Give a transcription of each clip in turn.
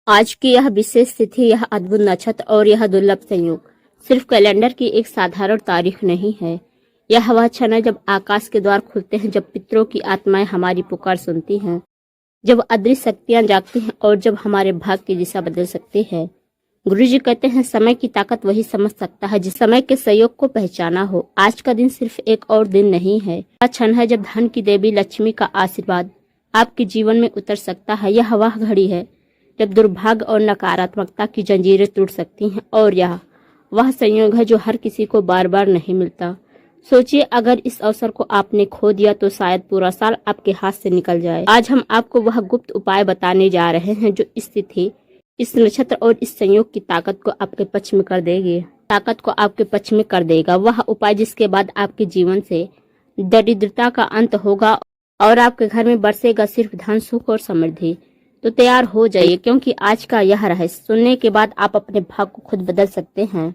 आज की यह विशेष तिथि, यह अद्भुत नक्षत्र और यह दुर्लभ संयोग सिर्फ कैलेंडर की एक साधारण तारीख नहीं है। यह वह क्षण है जब आकाश के द्वार खुलते हैं, जब पितरों की आत्माएं हमारी पुकार सुनती हैं, जब अदृश्य शक्तियां जागती हैं और जब हमारे भाग्य की दिशा बदल सकती है। गुरु जी कहते हैं, समय की ताकत वही समझ सकता है जिस समय के सहयोग को पहचाना हो। आज का दिन सिर्फ एक और दिन नहीं है, यह क्षण है जब धन की देवी लक्ष्मी का आशीर्वाद आपके जीवन में उतर सकता है। यह वह घड़ी है जब दुर्भाग्य और नकारात्मकता की जंजीरें टूट सकती हैं, और यह वह संयोग है जो हर किसी को बार बार नहीं मिलता। सोचिए, अगर इस अवसर को आपने खो दिया तो शायद पूरा साल आपके हाथ से निकल जाए। आज हम आपको वह गुप्त उपाय बताने जा रहे हैं जो इस तिथि, इस नक्षत्र और इस संयोग की ताकत को आपके पक्ष में कर देगा। वह उपाय जिसके बाद आपके जीवन से दरिद्रता का अंत होगा और आपके घर में बरसेगा सिर्फ धन, सुख और समृद्धि। तो तैयार हो जाइए, क्योंकि आज का यह रहस्य सुनने के बाद आप अपने भाग्य को खुद बदल सकते हैं।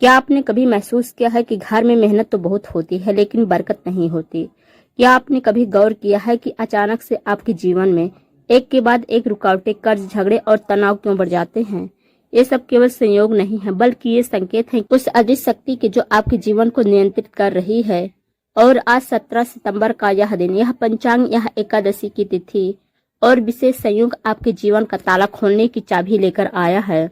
क्या आपने कभी महसूस किया है कि घर में मेहनत तो बहुत होती है लेकिन बरकत नहीं होती? क्या आपने कभी गौर किया है कि अचानक से आपके जीवन में एक के बाद एक रुकावटें, कर्ज, झगड़े और तनाव क्यों बढ़ जाते हैं? ये सब केवल संयोग नहीं है, बल्कि ये संकेत है उस अदृश्य शक्ति के जो आपके जीवन को नियंत्रित कर रही है। और आज 17 सितंबर का यह दिन, यह पंचांग, यह एकादशी की तिथि और विशेष संयोग आपके जीवन का ताला खोलने की चाबी लेकर आया है।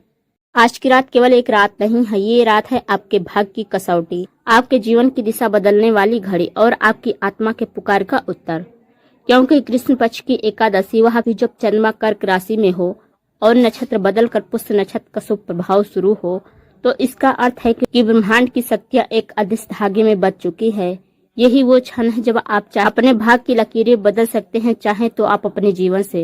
आज की रात केवल एक रात नहीं है, ये रात है आपके भाग्य की कसौटी, आपके जीवन की दिशा बदलने वाली घड़ी और आपकी आत्मा के पुकार का उत्तर। क्योंकि कृष्ण पक्ष की एकादशी, वह भी जब चंद्रमा कर्क राशि में हो और नक्षत्र बदलकर पुष्य नक्षत्र का शुभ प्रभाव शुरू हो, तो इसका अर्थ है कि ब्रह्मांड की शक्तियां एक अदृश्य धागे में बच चुकी है। यही वो क्षण है जब आप अपने भाग्य की लकीरें बदल सकते हैं। चाहे तो आप अपने जीवन से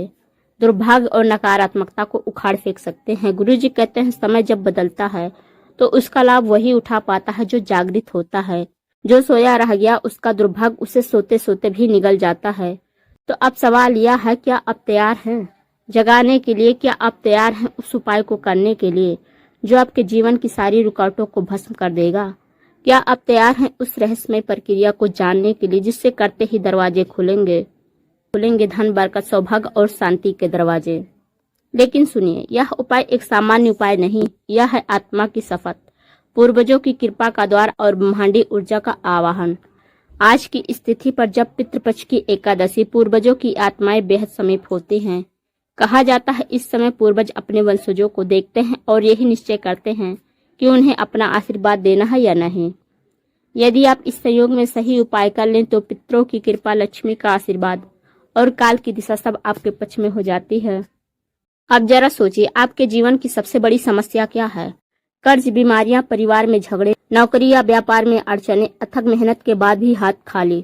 दुर्भाग्य और नकारात्मकता को उखाड़ फेंक सकते हैं। गुरु जी कहते हैं, समय जब बदलता है तो उसका लाभ वही उठा पाता है जो जागृत होता है। जो सोया रह गया उसका दुर्भाग्य उसे सोते सोते भी निगल जाता है। तो अब सवाल यह है, क्या आप तैयार हैं जगाने के लिए? क्या आप तैयार हैं उस उपाय को करने के लिए जो आपके जीवन की सारी रुकावटों को भस्म कर देगा? क्या आप तैयार हैं उस रहस्यमय प्रक्रिया को जानने के लिए जिससे करते ही दरवाजे खुलेंगे धन, बरकत, सौभाग्य और शांति के दरवाजे? लेकिन सुनिए, यह उपाय एक सामान्य उपाय नहीं, यह है आत्मा की शपथ, पूर्वजों की कृपा का द्वार और ब्रह्मांडी ऊर्जा का आवाहन। आज की स्थिति पर जब पितृपक्ष की एकादशी, पूर्वजों की आत्माएं बेहद समीप होती हैं। कहा जाता है इस समय पूर्वज अपने वंशजों को देखते हैं और यही निश्चय करते हैं कि उन्हें अपना आशीर्वाद देना है या नहीं। यदि आप इस संयोग में सही उपाय कर लें तो पितरों की कृपा, लक्ष्मी का आशीर्वाद और काल की दिशा सब आपके पक्ष में हो जाती है। अब जरा सोचिए, आपके जीवन की सबसे बड़ी समस्या क्या है? कर्ज, बीमारियां, परिवार में झगड़े, नौकरी या व्यापार में अड़चने, अथक मेहनत के बाद भी हाथ खाली।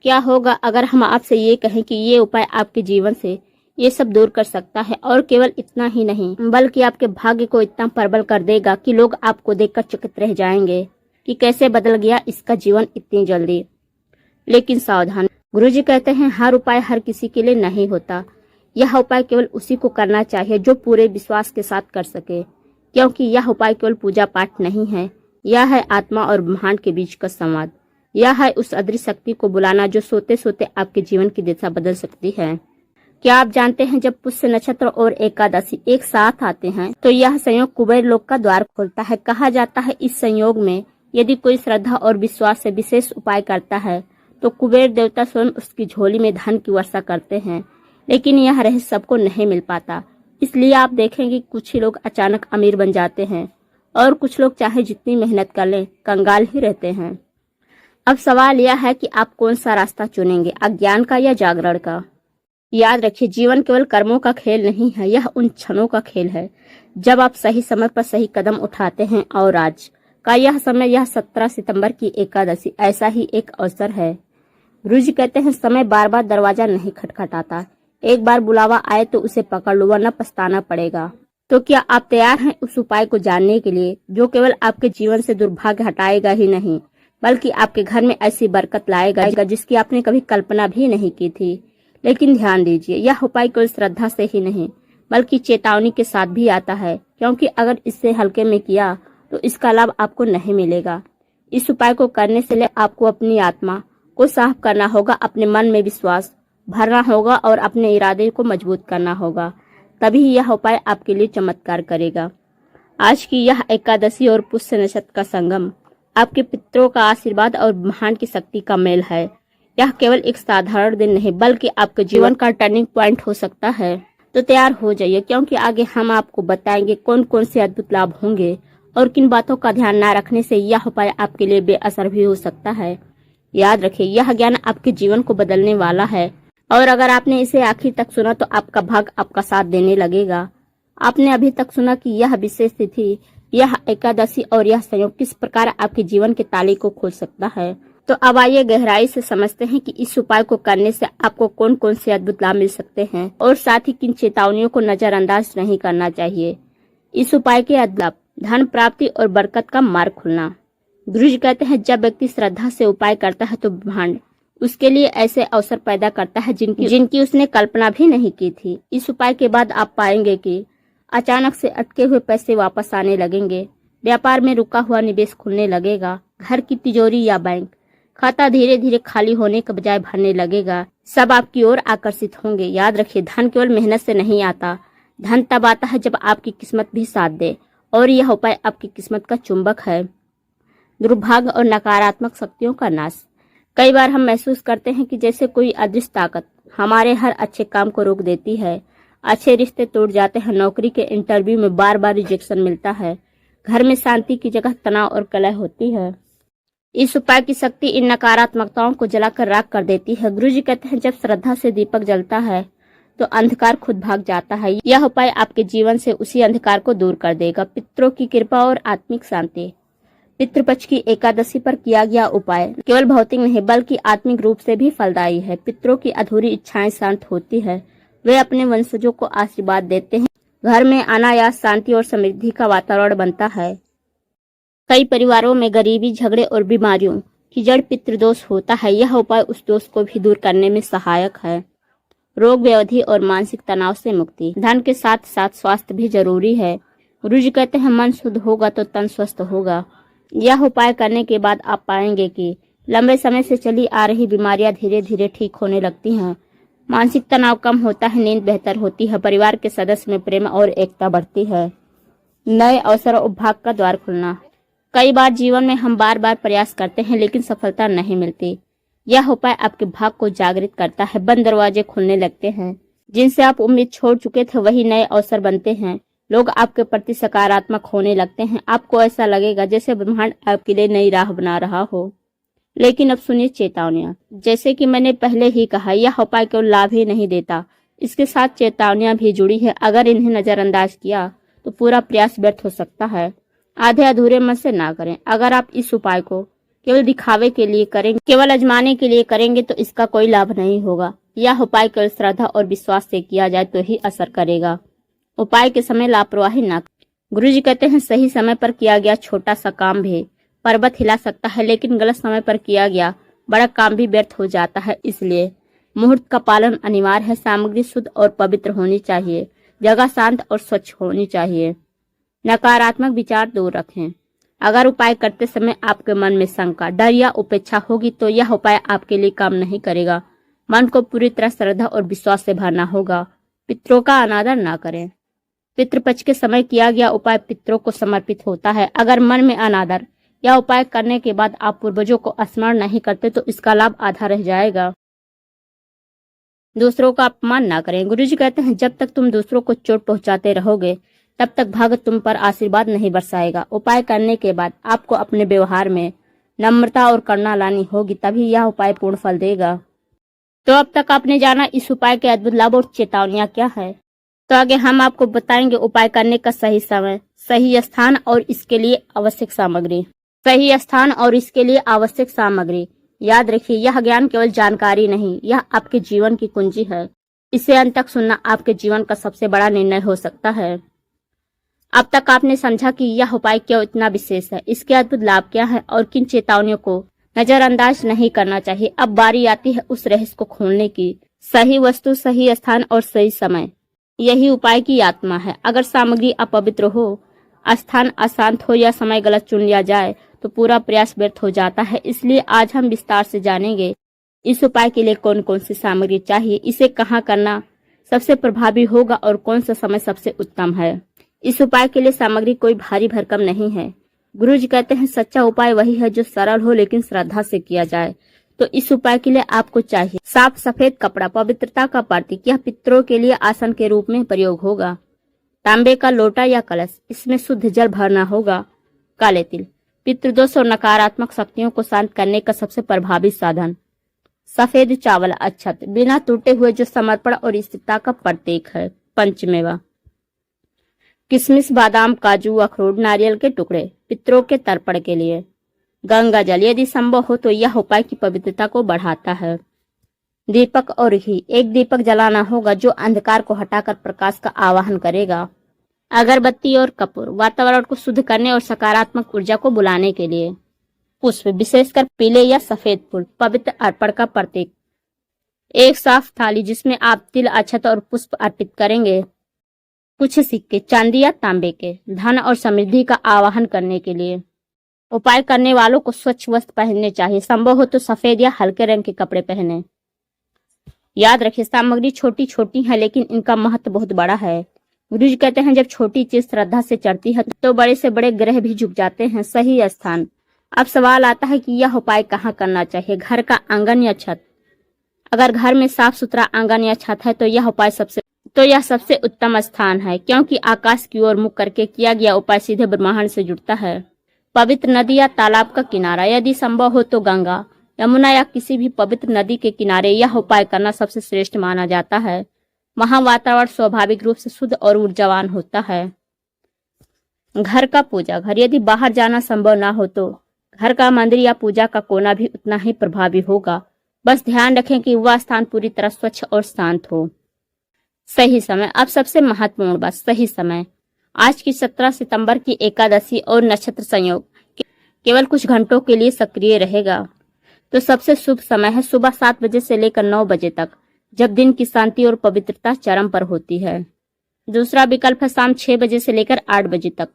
क्या होगा अगर हम आपसे ये कहें कि ये उपाय आपके जीवन से ये सब दूर कर सकता है? और केवल इतना ही नहीं, बल्कि आपके भाग्य को इतना प्रबल कर देगा कि लोग आपको देखकर चकित रह जाएंगे कि कैसे बदल गया इसका जीवन इतनी जल्दी। लेकिन सावधान, गुरुजी कहते हैं, हर उपाय हर किसी के लिए नहीं होता। यह उपाय केवल उसी को करना चाहिए जो पूरे विश्वास के साथ कर सके, क्योंकि यह उपाय केवल पूजा पाठ नहीं है, यह है आत्मा और ब्रह्मांड के बीच का संवाद। यह है उस अदृश्य शक्ति को बुलाना जो सोते सोते आपके जीवन की दिशा बदल सकती है। क्या आप जानते हैं, जब पुष्य नक्षत्र और एकादशी एक साथ आते हैं तो यह संयोग कुबेर लोक का द्वार खोलता है। कहा जाता है इस संयोग में यदि कोई श्रद्धा और विश्वास से विशेष उपाय करता है तो कुबेर देवता स्वयं उसकी झोली में धन की वर्षा करते हैं। लेकिन यह रहस्य सबको नहीं मिल पाता, इसलिए आप देखेंगे कुछ ही लोग अचानक अमीर बन जाते हैं और कुछ लोग चाहे जितनी मेहनत कर लें कंगाल ही रहते हैं। अब सवाल यह है कि आप कौन सा रास्ता चुनेंगे, अज्ञान का या जागरण का? याद रखिए, जीवन केवल कर्मों का खेल नहीं है, यह उन क्षणों का खेल है जब आप सही समय पर सही कदम उठाते हैं। और आज का यह समय, यह 17 सितंबर की एकादशी ऐसा ही एक अवसर है। गुरुजी कहते हैं, समय बार बार दरवाजा नहीं खटखटाता, एक बार बुलावा आए तो उसे पकड़ लो वरना पछताना पड़ेगा। तो क्या आप तैयार हैं उस उपाय को जानने के लिए जो केवल आपके जीवन से दुर्भाग्य हटाएगा ही नहीं, बल्कि आपके घर में ऐसी बरकत लाएगा जिसकी आपने कभी कल्पना भी नहीं की थी? लेकिन ध्यान दीजिए, यह उपाय केवल श्रद्धा से ही नहीं बल्कि चेतावनी के साथ भी आता है, क्योंकि अगर इससे हल्के में किया तो इसका लाभ आपको नहीं मिलेगा। इस उपाय को करने से आपको अपनी आत्मा को साफ करना होगा, अपने मन में विश्वास भरना होगा और अपने इरादे को मजबूत करना होगा। तभी यह उपाय आपके लिए चमत्कार करेगा। आज की यह एकादशी और पुष्य नक्षत्र का संगम आपके पितरों का आशीर्वाद और ब्रह्मांड की शक्ति का मेल है। यह केवल एक साधारण दिन नहीं बल्कि आपके जीवन का टर्निंग पॉइंट हो सकता है। तो तैयार हो जाइए, क्योंकि आगे हम आपको बताएंगे कौन कौन से अद्भुत लाभ होंगे और किन बातों का ध्यान न रखने से यह उपाय आपके लिए बेअसर भी हो सकता है। याद रखिए, यह ज्ञान आपके जीवन को बदलने वाला है और अगर आपने इसे आखिर तक सुना तो आपका भाग्य आपका साथ देने लगेगा। आपने अभी तक सुना कि यह विशेष तिथि, यह एकादशी और यह संयोग किस प्रकार आपके जीवन के ताले को खोल सकता है। तो अब आइए गहराई से समझते हैं कि इस उपाय को करने से आपको कौन कौन से अद्भुत लाभ मिल सकते हैं और साथ ही किन चेतावनियों को नजरअंदाज नहीं करना चाहिए। इस उपाय के अद्भुत लाभ: धन प्राप्ति और बरकत का मार्ग खुलना। गुरुजी कहते हैं, जब व्यक्ति श्रद्धा से उपाय करता है तो ब्रह्मांड उसके लिए ऐसे अवसर पैदा करता है जिनकी उसने कल्पना भी नहीं की थी। इस उपाय के बाद आप पाएंगे कि अचानक से अटके हुए पैसे वापस आने लगेंगे, व्यापार में रुका हुआ निवेश खुलने लगेगा, घर की तिजोरी या बैंक खाता धीरे धीरे खाली होने के बजाय भरने लगेगा, सब आपकी ओर आकर्षित होंगे। याद रखिए, धन केवल मेहनत से नहीं आता, धन तब आता है जब आपकी किस्मत भी साथ दे और यह उपाय आपकी किस्मत का चुंबक है। दुर्भाग्य और नकारात्मक शक्तियों का नाश। कई बार हम महसूस करते हैं कि जैसे कोई अदृश्य ताकत हमारे हर अच्छे काम को रोक देती है। अच्छे रिश्ते टूट जाते हैं, नौकरी के इंटरव्यू में बार बार रिजेक्शन मिलता है, घर में शांति की जगह तनाव और कलह होती है। इस उपाय की शक्ति इन नकारात्मकताओं को जलाकर राख कर देती है। गुरुजी कहते हैं, जब श्रद्धा से दीपक जलता है तो अंधकार खुद भाग जाता है। यह उपाय आपके जीवन से उसी अंधकार को दूर कर देगा। पितरों की कृपा और आत्मिक शांति। पितृपक्ष की एकादशी पर किया गया उपाय केवल भौतिक नहीं बल्कि आत्मिक रूप से भी फलदायी है। पितरों की अधूरी इच्छाएं शांत होती है, वे अपने वंशजों को आशीर्वाद देते हैं, घर में अनायास शांति और समृद्धि का वातावरण बनता है। कई परिवारों में गरीबी, झगड़े और बीमारियों की जड़ पितृदोष होता है। यह उपाय उस दोष को भी दूर करने में सहायक है। रोग व्याधि और मानसिक तनाव से मुक्ति। धन के साथ साथ स्वास्थ्य भी जरूरी है। गुरुजी कहते हैं, मन शुद्ध होगा तो तन स्वस्थ होगा। यह उपाय करने के बाद आप पाएंगे कि लंबे समय से चली आ रही बीमारियां धीरे धीरे ठीक होने लगती हैं, मानसिक तनाव कम होता है, नींद बेहतर होती है, परिवार के सदस्य में प्रेम और एकता बढ़ती है। नए अवसर और भाग्य का द्वार खुलना। कई बार जीवन में हम बार बार प्रयास करते हैं लेकिन सफलता नहीं मिलती। यह उपाय आपके भाग्य को जागृत करता है, बंद दरवाजे खुलने लगते हैं, जिनसे आप उम्मीद छोड़ चुके थे वही नए अवसर बनते हैं। लोग आपके प्रति सकारात्मक होने लगते हैं, आपको ऐसा लगेगा जैसे ब्रह्मांड आपके लिए नई राह बना रहा हो। लेकिन अब सुनिए चेतावनियां। जैसे कि मैंने पहले ही कहा, यह उपाय केवल लाभ ही नहीं देता, इसके साथ चेतावनियां भी जुड़ी है। अगर इन्हें नजरअंदाज किया तो पूरा प्रयास व्यर्थ हो सकता है। आधे अधूरे मन से ना करें। अगर आप इस उपाय को केवल दिखावे के लिए करेंगे, केवल आजमाने के लिए करेंगे तो इसका कोई लाभ नहीं होगा। यह उपाय केवल श्रद्धा और विश्वास से किया जाए तो ही असर करेगा। उपाय के समय लापरवाही ना करें। गुरुजी कहते हैं, सही समय पर किया गया छोटा सा काम भी पर्वत हिला सकता है, लेकिन गलत समय पर किया गया बड़ा काम भी व्यर्थ हो जाता है। इसलिए मुहूर्त का पालन अनिवार्य है। सामग्री शुद्ध और पवित्र होनी चाहिए, जगह शांत और स्वच्छ होनी चाहिए। नकारात्मक विचार दूर रखें। अगर उपाय करते समय आपके मन में शंका, डर या उपेक्षा होगी तो यह उपाय आपके लिए काम नहीं करेगा। मन को पूरी तरह श्रद्धा और विश्वास से भरना होगा। पितरों का अनादर ना करें। पितृपक्ष के समय किया गया उपाय पितरों को समर्पित होता है। अगर मन में अनादर या उपाय करने के बाद आप पूर्वजों को स्मरण नहीं करते तो इसका लाभ आधा रह जाएगा। दूसरों का अपमान ना करें। गुरुजी कहते हैं, जब तक तुम दूसरों को चोट पहुंचाते रहोगे तब तक भाग्य तुम पर आशीर्वाद नहीं बरसाएगा। उपाय करने के बाद आपको अपने व्यवहार में नम्रता और करुणा लानी होगी, तभी यह उपाय पूर्ण फल देगा। तो अब तक आपने जाना इस उपाय के अद्भुत लाभ और चेतावनियां क्या है। तो आगे हम आपको बताएंगे उपाय करने का सही समय, सही स्थान और इसके लिए आवश्यक सामग्री। सही स्थान और इसके लिए आवश्यक सामग्री। याद रखिए, यह ज्ञान केवल जानकारी नहीं, यह आपके जीवन की कुंजी है। इसे अंत तक सुनना आपके जीवन का सबसे बड़ा निर्णय हो सकता है। अब तक आपने समझा कि यह उपाय क्यों इतना विशेष है, इसके अद्भुत लाभ क्या है और किन चेतावनियों को नजरअंदाज नहीं करना चाहिए। अब बारी आती है उस रहस्य को खोलने की। सही वस्तु, सही स्थान और सही समय, यही उपाय की आत्मा है। अगर सामग्री अपवित्र हो, स्थान अशांत हो या समय गलत चुन लिया जाए तो पूरा प्रयास व्यर्थ हो जाता है। इसलिए आज हम विस्तार से जानेंगे इस उपाय के लिए कौन कौन सी सामग्री चाहिए, इसे कहाँ करना सबसे प्रभावी होगा और कौन सा समय सबसे उत्तम है। इस उपाय के लिए सामग्री कोई भारी भरकम नहीं है। गुरु जी कहते हैं सच्चा उपाय वही है जो सरल हो लेकिन श्रद्धा से किया जाए। तो इस उपाय के लिए आपको चाहिए साफ सफेद कपड़ा, पवित्रता का प्रतीक। यह पितरों के लिए आसन के रूप में प्रयोग होगा। तांबे का लोटा या कलश, इसमें शुद्ध जल भरना होगा। काले तिल, पितृदोष और नकारात्मक शक्तियों को शांत करने का सबसे प्रभावी साधन। सफेद चावल अक्षत, बिना टूटे हुए, जो समर्पण और स्थिरता का प्रतीक है। पंचमेवा, किशमिश, बादाम, काजू, अखरोट, नारियल के टुकड़े, पितरों के तर्पण के लिए। गंगा जल, यदि संभव हो तो यह उपाय की पवित्रता को बढ़ाता है। दीपक और घी, एक दीपक जलाना होगा जो अंधकार को हटाकर प्रकाश का आवाहन करेगा। अगरबत्ती और कपूर, वातावरण को शुद्ध करने और सकारात्मक ऊर्जा को बुलाने के लिए। पुष्प, विशेषकर पीले या सफेद फूल, पवित्र अर्पण का प्रतीक। एक साफ थाली जिसमें आप तिल, अक्षत और पुष्प अर्पित करेंगे। कुछ सिक्के, चांदी या तांबे के, धन और समृद्धि का आवाहन करने के लिए। उपाय करने वालों को स्वच्छ वस्त्र पहनने चाहिए, संभव हो तो सफेद या हल्के रंग के कपड़े पहने। याद रखिए सामग्री छोटी छोटी है लेकिन इनका महत्व बहुत बड़ा है। गुरु जी कहते हैं जब छोटी चीज श्रद्धा से चढ़ती है तो बड़े से बड़े ग्रह भी झुक जाते हैं। सही स्थान। अब सवाल आता है कि यह उपाय कहाँ करना चाहिए, घर का आंगन या छत। अगर घर में साफ सुथरा आंगन या छत है तो यह सबसे उत्तम स्थान है, क्योंकि आकाश की ओर मुख करके किया गया उपाय सीधे ब्रह्मांड से जुड़ता है। पवित्र नदी या तालाब का किनारा, यदि संभव हो तो गंगा, यमुना या किसी भी पवित्र नदी के किनारे यह उपाय करना सबसे श्रेष्ठ माना जाता है। वहां वातावरण स्वाभाविक रूप से शुद्ध और ऊर्जावान होता है। घर का पूजा घर, यदि बाहर जाना संभव ना हो तो घर का मंदिर या पूजा का कोना भी उतना ही प्रभावी होगा। बस ध्यान रखें कि वह स्थान पूरी तरह स्वच्छ और शांत हो। सही समय। अब सबसे महत्वपूर्ण बात, सही समय। आज की 17 सितंबर की एकादशी और नक्षत्र संयोग केवल कुछ घंटों के लिए सक्रिय रहेगा। तो सबसे शुभ समय है सुबह 7 बजे से लेकर 9 बजे तक, जब दिन की शांति और पवित्रता चरम पर होती है। दूसरा विकल्प है शाम 6 बजे से लेकर 8 बजे तक,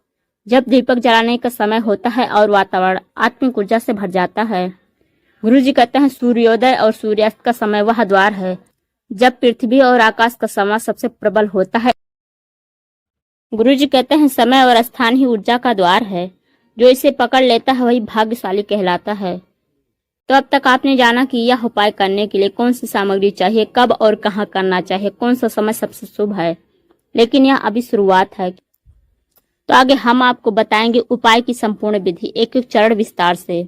जब दीपक जलाने का समय होता है और वातावरण आत्मिक ऊर्जा से भर जाता है। गुरु जी कहते हैं सूर्योदय और सूर्यास्त का समय वह द्वार है जब पृथ्वी और आकाश का संवाद सबसे प्रबल होता है। गुरु जी कहते हैं समय और स्थान ही ऊर्जा का द्वार है, जो इसे पकड़ लेता है वही भाग्यशाली कहलाता है। तो अब तक आपने जाना कि यह उपाय करने के लिए कौन सी सामग्री चाहिए, कब और कहाँ करना चाहिए, कौन सा समय सबसे शुभ है। लेकिन यह अभी शुरुआत है, तो आगे हम आपको बताएंगे उपाय की संपूर्ण विधि, एक एक चरण विस्तार से।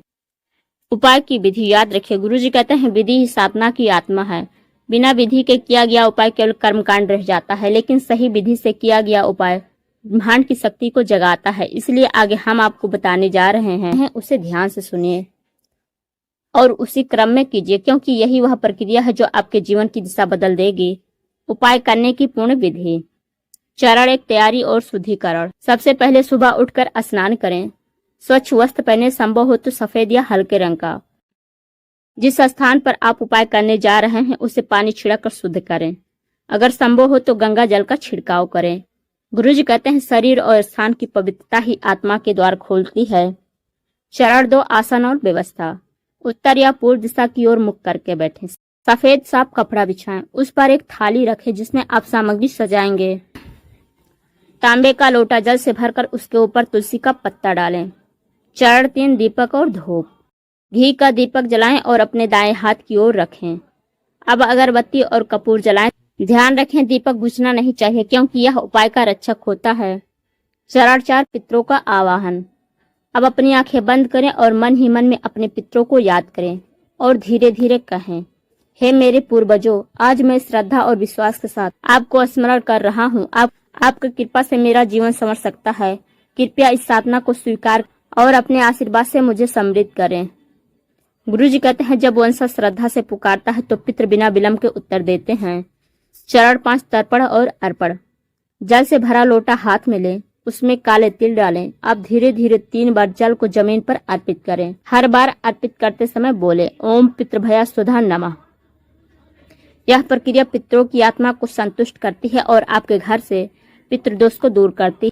उपाय की विधि याद रखिए, गुरु जी कहते हैं विधि ही साधना की आत्मा है। बिना विधि के किया गया उपाय केवल कर्मकांड रह जाता है, लेकिन सही विधि से किया गया उपाय ब्रह्मांड की शक्ति को जगाता है। इसलिए आगे हम आपको बताने जा रहे हैं, उसे ध्यान से सुनिए और उसी क्रम में कीजिए, क्योंकि यही वह प्रक्रिया है जो आपके जीवन की दिशा बदल देगी। उपाय करने की पूर्ण विधि। चरण 1, तैयारी और शुद्धिकरण। सबसे पहले सुबह उठकर स्नान करें। स्वच्छ वस्त्र पहने, संभव हो तो सफेद या हल्के रंग का। जिस स्थान पर आप उपाय करने जा रहे हैं उसे पानी छिड़क कर शुद्ध करें। अगर संभव हो तो गंगा जल का छिड़काव करें। गुरु जी कहते हैं शरीर और स्थान की पवित्रता ही आत्मा के द्वार खोलती है। चरण 2, आसन और व्यवस्था। उत्तर या पूर्व दिशा की ओर मुख करके बैठें। सफेद साफ कपड़ा बिछाएं, उस पर एक थाली रखें जिसमें आप सामग्री सजाएंगे। तांबे का लोटा जल से भरकर उसके ऊपर तुलसी का पत्ता डालें। चरण 3, दीपक और धूप। घी का दीपक जलाएं और अपने दाएं हाथ की ओर रखें। अब अगरबत्ती और कपूर जलाएं। ध्यान रखें दीपक बुझना नहीं चाहिए, क्योंकि यह उपाय का रक्षक होता है। चरण 4, पितरों का आवाहन। अब अपनी आंखें बंद करें और मन ही मन में अपने पितरों को याद करें और धीरे धीरे कहें, हे मेरे पूर्वजों, आज मैं श्रद्धा और विश्वास के साथ आपको स्मरण कर रहा हूँ। आपकी कृपा से मेरा जीवन संवर सकता है। कृपया इस साधना को स्वीकार और अपने आशीर्वाद से मुझे समृद्ध करें। गुरु जी कहते हैं जब वंशज श्रद्धा से पुकारता है तो पितृ बिना विलंब के उत्तर देते हैं। चरण 5, तर्पण और अर्पण। जल से भरा लोटा हाथ में लें, उसमें काले तिल डालें। आप धीरे धीरे 3 बार जल को जमीन पर अर्पित करें। हर बार अर्पित करते समय बोले, ओम पितृभया सुधा नमः। यह प्रक्रिया पितरों की आत्मा को संतुष्ट करती है और आपके घर से पितृदोष को दूर करती है।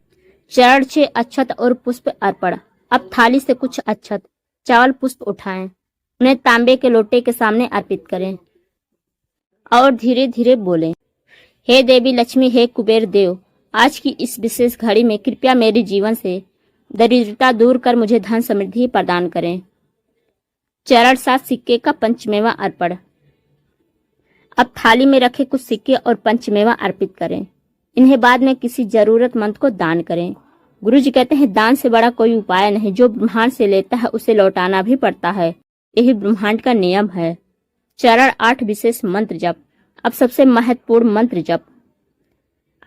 चरण 6, अक्षत और पुष्प अर्पण। अब थाली से कुछ अक्षत, चावल, पुष्प उठाएं, उन्हें तांबे के लोटे के सामने अर्पित करें और धीरे धीरे बोलें, हे देवी लक्ष्मी, हे कुबेर देव, आज की इस विशेष घड़ी में कृपया मेरे जीवन से दरिद्रता दूर कर मुझे धन समृद्धि प्रदान करें। चरण 7 सिक्के का पंचमेवा अर्पण। अब थाली में रखे कुछ सिक्के और पंचमेवा अर्पित करें। इन्हें बाद में किसी जरूरतमंद को दान करें। गुरु जी कहते हैं, दान से बड़ा कोई उपाय नहीं। जो ब्रह्मांड से लेता है उसे लौटाना भी पड़ता है, यही ब्रह्मांड का नियम है। चरण 8 विशेष मंत्र जप। अब सबसे महत्वपूर्ण मंत्र जप।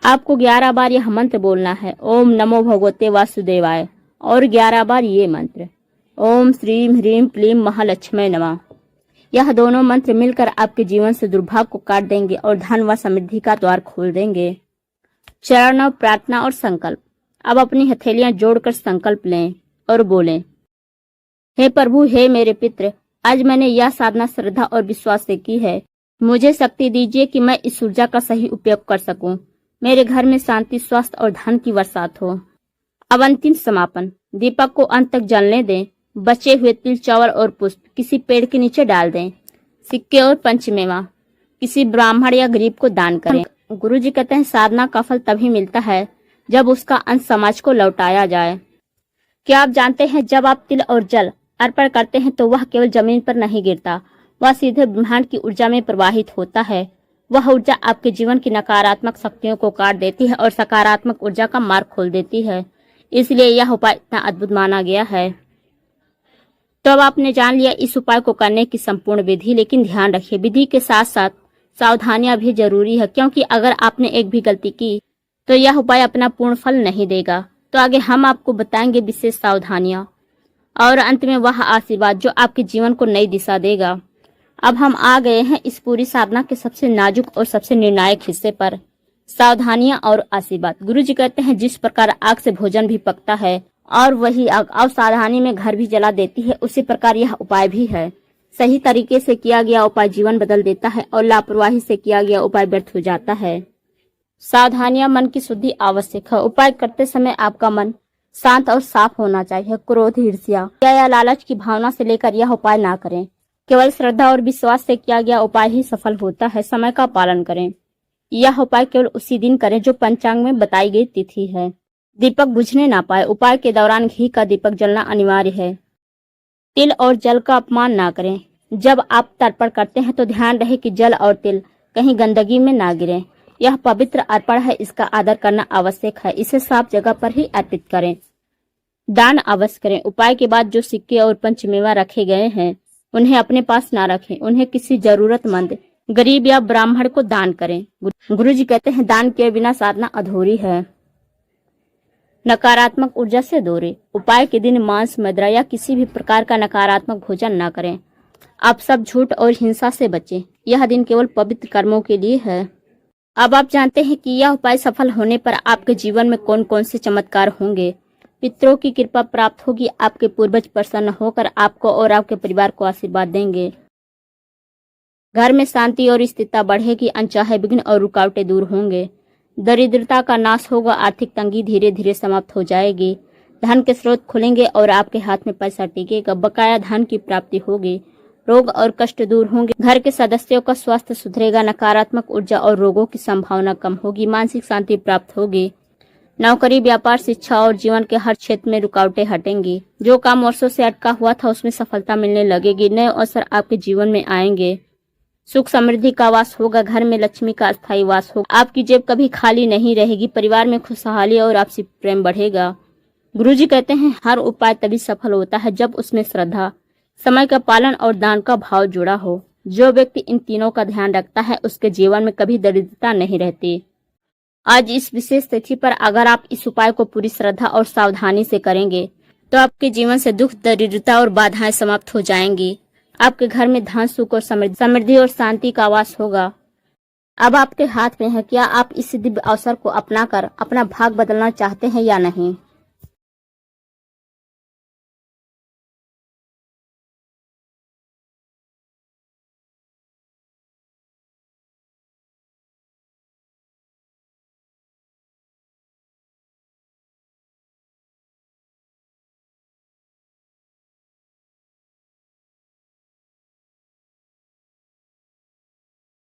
आपको 11 बार यह मंत्र बोलना है, ओम नमो भगवते वासुदेवाय, और 11 बार ये मंत्र, ओम श्रीम ह्रीम क्लीम महालक्ष्मी नमः। यह दोनों मंत्र मिलकर आपके जीवन से दुर्भाग्य को काट देंगे और धन व समृद्धि का द्वार खोल देंगे। चरण 9 प्रार्थना और संकल्प। अब अपनी हथेलियां जोड़कर संकल्प लें और बोलें, हे प्रभु, हे मेरे पितृ, आज मैंने यह साधना श्रद्धा और विश्वास से की है। मुझे शक्ति दीजिए कि मैं इस ऊर्जा का सही उपयोग कर सकूं। मेरे घर में शांति, स्वास्थ्य और धन की बरसात हो। अब अंतिम समापन। दीपक को अंत तक जलने दें। बचे हुए तिल, चावल और पुष्प किसी पेड़ के नीचे डाल दें। सिक्के और पंचमेवा किसी ब्राह्मण या गरीब को दान करें। गुरु जी कहते हैं, साधना का फल तभी मिलता है जब उसका अंश समाज को लौटाया जाए। क्या आप जानते हैं, जब आप तिल और जल अर्पण करते हैं तो वह केवल जमीन पर नहीं गिरता, वह सीधे ब्रह्मांड की ऊर्जा में प्रवाहित होता है। वह ऊर्जा आपके जीवन की नकारात्मक शक्तियों को काट देती है और सकारात्मक ऊर्जा का मार्ग खोल देती है। इसलिए यह उपाय इतना अद्भुत माना गया है। तो अब आपने जान लिया इस उपाय को करने की संपूर्ण विधि, लेकिन ध्यान रखिए, विधि के साथ साथ सावधानियां भी जरूरी है, क्योंकि अगर आपने एक भी गलती की तो यह उपाय अपना पूर्ण फल नहीं देगा। तो आगे हम आपको बताएंगे विशेष सावधानियां और अंत में वह आशीर्वाद जो आपके जीवन को नई दिशा देगा। अब हम आ गए हैं इस पूरी साधना के सबसे नाजुक और सबसे निर्णायक हिस्से पर, सावधानियां और आशीर्वाद। गुरु जी कहते हैं, जिस प्रकार आग से भोजन भी पकता है और वही आग असावधानी में घर भी जला देती है, उसी प्रकार यह उपाय भी है। सही तरीके से किया गया उपाय जीवन बदल देता है और लापरवाही से किया गया उपाय व्यर्थ हो जाता है। सावधानियां, मन की शुद्धि आवश्यक है। उपाय करते समय आपका मन शांत और साफ होना चाहिए। क्रोध, ईर्ष्या या लालच की भावना से लेकर यह उपाय ना करें। केवल श्रद्धा और विश्वास से किया गया उपाय ही सफल होता है। समय का पालन करें। यह उपाय केवल उसी दिन करें जो पंचांग में बताई गई तिथि है। दीपक बुझने ना पाए। उपाय के दौरान घी का दीपक जलना अनिवार्य है। तिल और जल का अपमान ना करें। जब आप तर्पण करते हैं तो ध्यान रहे कि जल और तिल कहीं गंदगी में ना गिरे। यह पवित्र अर्पण है, इसका आदर करना आवश्यक है। इसे साफ जगह पर ही अर्पित करें। दान अवश्य करें। उपाय के बाद जो सिक्के और पंचमेवा रखे गए हैं उन्हें अपने पास ना रखें, उन्हें किसी जरूरतमंद गरीब या ब्राह्मण को दान करें। गुरु जी कहते हैं, दान के बिना साधना अधूरी है। नकारात्मक ऊर्जा से दूरी। उपाय के दिन मांस, मदिरा या किसी भी प्रकार का नकारात्मक भोजन न करें। आप सब झूठ और हिंसा से बचें। यह दिन केवल पवित्र कर्मों के लिए है। अब आप जानते हैं कि यह उपाय सफल होने पर आपके जीवन में कौन कौन से चमत्कार होंगे। पितरों की कृपा प्राप्त होगी। आपके पूर्वज प्रसन्न होकर आपको और आपके परिवार को आशीर्वाद देंगे। घर में शांति और स्थिरता बढ़ेगी। अनचाहे विघ्न और रुकावटें दूर होंगे। दरिद्रता का नाश होगा। आर्थिक तंगी धीरे धीरे समाप्त हो जाएगी। धन के स्रोत खुलेंगे और आपके हाथ में पैसा टिकेगा। बकाया धन की प्राप्ति होगी। रोग और कष्ट दूर होंगे। घर के सदस्यों का स्वास्थ्य सुधरेगा। नकारात्मक ऊर्जा और रोगों की संभावना कम होगी। मानसिक शांति प्राप्त होगी। नौकरी, व्यापार, शिक्षा और जीवन के हर क्षेत्र में रुकावटें हटेंगी। जो काम वर्षों से अटका हुआ था उसमें सफलता मिलने लगेगी। नए अवसर आपके जीवन में आएंगे। सुख समृद्धि का वास होगा। घर में लक्ष्मी का स्थायी वास होगा। आपकी जेब कभी खाली नहीं रहेगी। परिवार में खुशहाली और आपसी प्रेम बढ़ेगा। गुरुजी कहते हैं, हर उपाय तभी सफल होता है जब उसमें श्रद्धा, समय का पालन और दान का भाव जुड़ा हो। जो व्यक्ति इन तीनों का ध्यान रखता है उसके जीवन में कभी दरिद्रता नहीं रहती। आज इस विशेष तिथि पर अगर आप इस उपाय को पूरी श्रद्धा और सावधानी से करेंगे तो आपके जीवन से दुख, दरिद्रता और बाधाएं समाप्त हो जाएंगी। आपके घर में धन, सुख और समृद्धि और शांति का वास होगा। अब आपके हाथ में है, क्या आप इस दिव्य अवसर को अपनाकर अपना भाग बदलना चाहते हैं या नहीं।